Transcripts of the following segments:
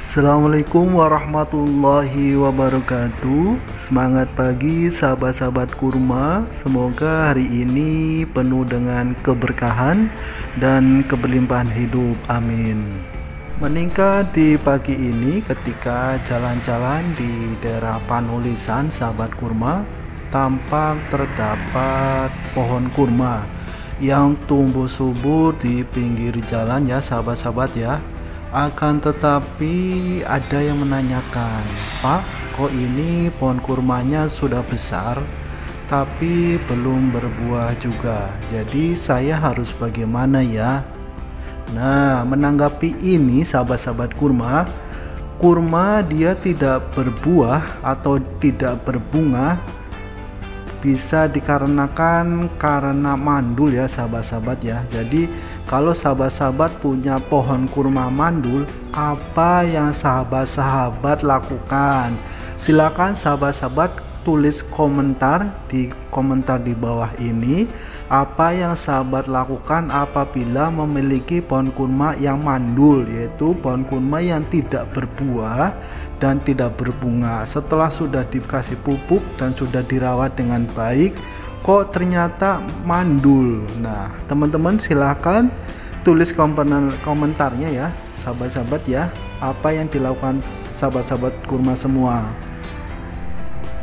Assalamualaikum warahmatullahi wabarakatuh. Semangat pagi sahabat-sahabat kurma. Semoga hari ini penuh dengan keberkahan dan keberlimpahan hidup. Amin. Meningkat di pagi ini ketika jalan-jalan di daerah Panulisan sahabat kurma, tampak terdapat pohon kurma yang tumbuh subur di pinggir jalan ya sahabat-sahabat ya. Akan tetapi ada yang menanyakan, Pak, kok ini pohon kurmanya sudah besar tapi belum berbuah juga, jadi saya harus bagaimana ya? Nah, menanggapi ini sahabat-sahabat kurma, kurma dia tidak berbuah atau tidak berbunga bisa dikarenakan karena mandul ya sahabat-sahabat ya. Jadi kalau sahabat-sahabat punya pohon kurma mandul, apa yang sahabat-sahabat lakukan? Silakan sahabat-sahabat tulis komentar di bawah ini, apa yang sahabat lakukan apabila memiliki pohon kurma yang mandul, yaitu pohon kurma yang tidak berbuah dan tidak berbunga. Setelah sudah dikasih pupuk dan sudah dirawat dengan baik, kok ternyata mandul. Nah, teman-teman silakan tulis komentarnya ya sahabat-sahabat ya, apa yang dilakukan sahabat-sahabat kurma semua.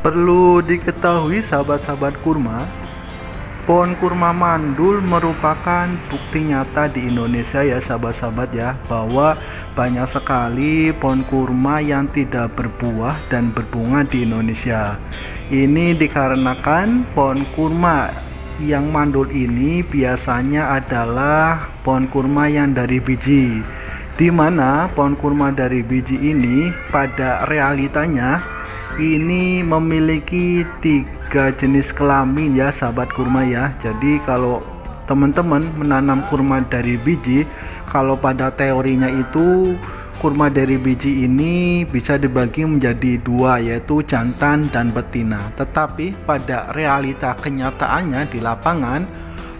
Perlu diketahui sahabat-sahabat kurma, pohon kurma mandul merupakan bukti nyata di Indonesia ya sahabat-sahabat ya, bahwa banyak sekali pohon kurma yang tidak berbuah dan berbunga di Indonesia. Ini dikarenakan pohon kurma yang mandul ini biasanya adalah pohon kurma yang dari biji, di mana pohon kurma dari biji ini pada realitanya ini memiliki 3 jenis kelamin ya sahabat kurma ya. Jadi kalau teman-teman menanam kurma dari biji, kalau pada teorinya itu kurma dari biji ini bisa dibagi menjadi 2, yaitu jantan dan betina. Tetapi pada realita kenyataannya di lapangan,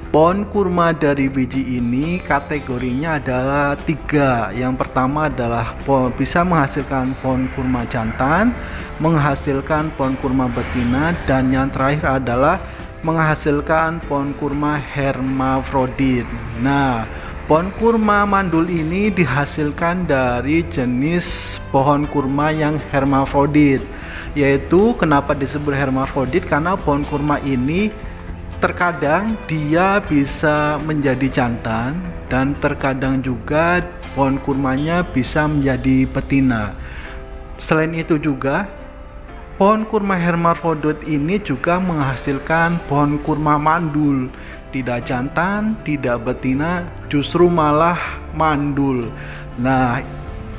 pohon kurma dari biji ini kategorinya adalah 3. Yang pertama adalah bisa menghasilkan pohon kurma jantan, menghasilkan pohon kurma betina, dan yang terakhir adalah menghasilkan pohon kurma hermafrodit. Nah, pohon kurma mandul ini dihasilkan dari jenis pohon kurma yang hermafrodit, yaitu kenapa disebut hermafrodit, karena pohon kurma ini terkadang dia bisa menjadi jantan dan terkadang juga pohon kurmanya bisa menjadi betina. Selain itu juga pohon kurma hermafrodit ini juga menghasilkan pohon kurma mandul, tidak jantan, tidak betina, justru malah mandul. Nah,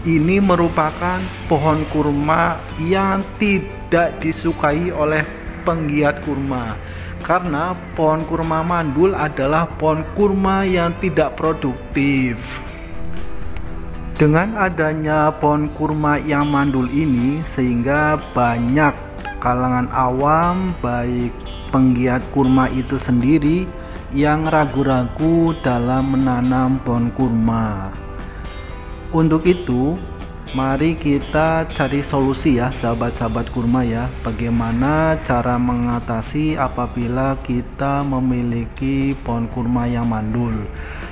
ini merupakan pohon kurma yang tidak disukai oleh penggiat kurma, karena pohon kurma mandul adalah pohon kurma yang tidak produktif. Dengan adanya pohon kurma yang mandul ini, sehingga banyak kalangan awam baik penggiat kurma itu sendiri yang ragu-ragu dalam menanam pohon kurma. Untuk itu, mari kita cari solusi ya sahabat-sahabat kurma ya, bagaimana cara mengatasi apabila kita memiliki pohon kurma yang mandul.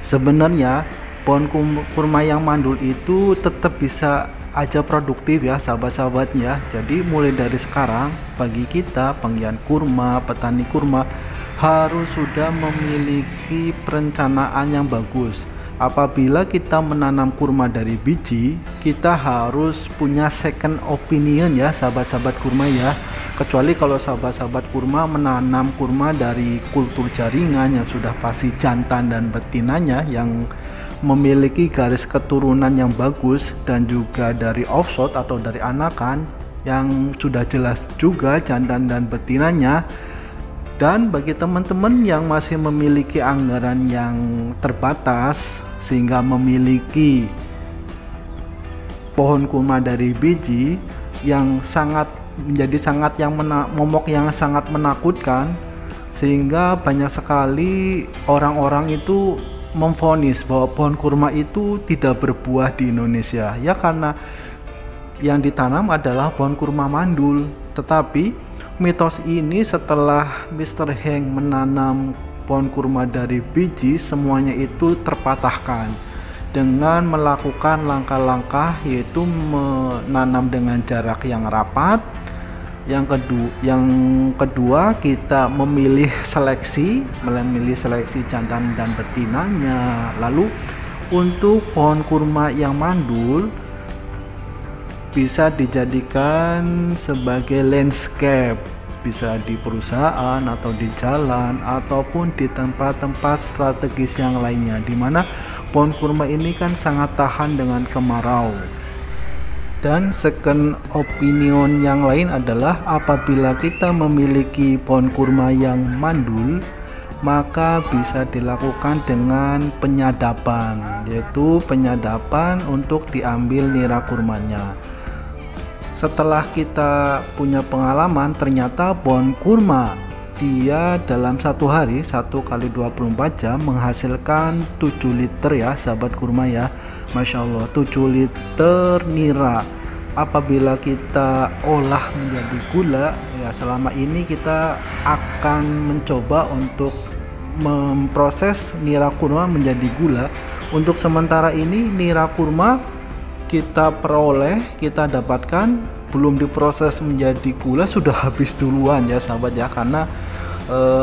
Sebenarnya pohon kurma yang mandul itu tetap bisa aja produktif ya sahabat-sahabatnya. Jadi mulai dari sekarang bagi kita penggiat kurma, petani kurma harus sudah memiliki perencanaan yang bagus. Apabila kita menanam kurma dari biji, kita harus punya second opinion ya sahabat-sahabat kurma ya. Kecuali kalau sahabat-sahabat kurma menanam kurma dari kultur jaringan yang sudah pasti jantan dan betinanya yang memiliki garis keturunan yang bagus, dan juga dari offshot atau dari anakan yang sudah jelas juga jantan dan betinanya. Dan bagi teman-teman yang masih memiliki anggaran yang terbatas sehingga memiliki pohon kurma dari biji yang momok yang sangat menakutkan, sehingga banyak sekali orang-orang itu memvonis bahwa pohon kurma itu tidak berbuah di Indonesia ya, karena yang ditanam adalah pohon kurma mandul. Tetapi mitos ini setelah Mr. Hank menanam pohon kurma dari biji, semuanya itu terpatahkan dengan melakukan langkah-langkah, yaitu menanam dengan jarak yang rapat. Yang kedua kita memilih seleksi jantan dan betinanya. Lalu untuk pohon kurma yang mandul bisa dijadikan sebagai landscape, bisa di perusahaan atau di jalan ataupun di tempat-tempat strategis yang lainnya, dimana pohon kurma ini kan sangat tahan dengan kemarau. Dan second opinion yang lain adalah apabila kita memiliki pohon kurma yang mandul, maka bisa dilakukan dengan penyadapan, yaitu penyadapan untuk diambil nira kurmanya. Setelah kita punya pengalaman, ternyata pohon kurma dia dalam satu hari 1 kali 24 jam menghasilkan 7 liter ya sahabat kurma ya. Masya Allah, 7 liter nira. Apabila kita olah menjadi gula ya, selama ini kita akan mencoba untuk memproses nira kurma menjadi gula. Untuk sementara ini nira kurma kita peroleh, kita dapatkan belum diproses menjadi gula sudah habis duluan ya sahabat ya, karena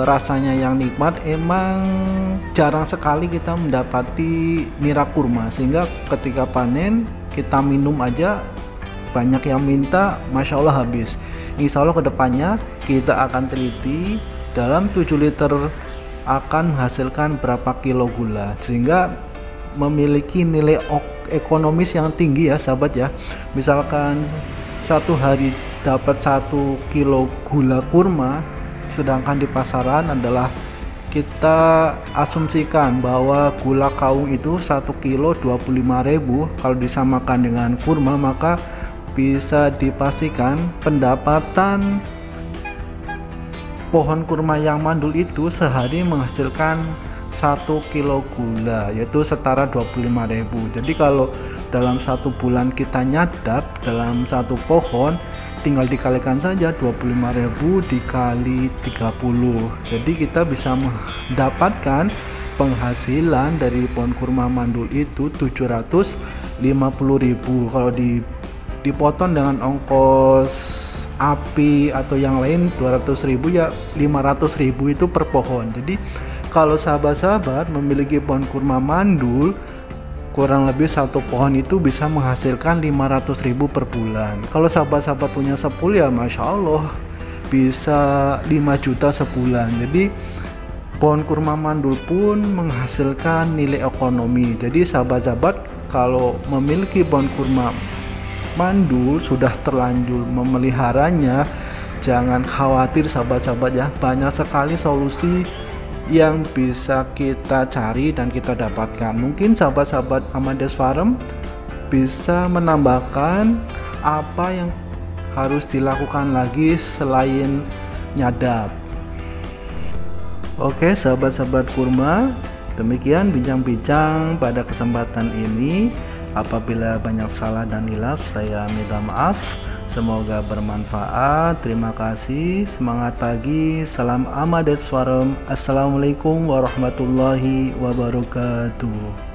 rasanya yang nikmat. Emang jarang sekali kita mendapati nira kurma, sehingga ketika panen kita minum aja banyak yang minta, Masya Allah habis. Insya Allah kedepannya kita akan teliti dalam 7 liter akan menghasilkan berapa kilo gula, sehingga memiliki nilai ekonomis yang tinggi ya sahabat ya. Misalkan satu hari dapat 1 kilo gula kurma, sedangkan di pasaran adalah kita asumsikan bahwa gula kaung itu 1 kilo 25.000. Kalau disamakan dengan kurma, maka bisa dipastikan pendapatan pohon kurma yang mandul itu sehari menghasilkan 1 kilo gula, yaitu setara 25.000. Jadi kalau dalam 1 bulan kita nyadap dalam 1 pohon, tinggal dikalikan saja 25.000 dikali 30. Jadi kita bisa mendapatkan penghasilan dari pohon kurma mandul itu 750.000. Kalau dipotong dengan ongkos api atau yang lain 200.000 ya 500.000 itu per pohon. Jadi kalau sahabat-sahabat memiliki pohon kurma mandul, kurang lebih 1 pohon itu bisa menghasilkan 500.000 per bulan. Kalau sahabat-sahabat punya 10 ya Masya Allah bisa 5 juta sebulan. Jadi pohon kurma mandul pun menghasilkan nilai ekonomi. Jadi sahabat-sahabat kalau memiliki pohon kurma mandul sudah terlanjur memeliharanya, jangan khawatir sahabat-sahabat ya. Banyak sekali solusi yang bisa kita cari dan kita dapatkan. Mungkin sahabat-sahabat Amades Farm bisa menambahkan apa yang harus dilakukan lagi selain nyadap. Oke sahabat-sahabat kurma, demikian bincang-bincang pada kesempatan ini. Apabila banyak salah dan hilaf, saya minta maaf. Semoga bermanfaat. Terima kasih. Semangat pagi. Salam Amades Farm. Assalamualaikum warahmatullahi wabarakatuh.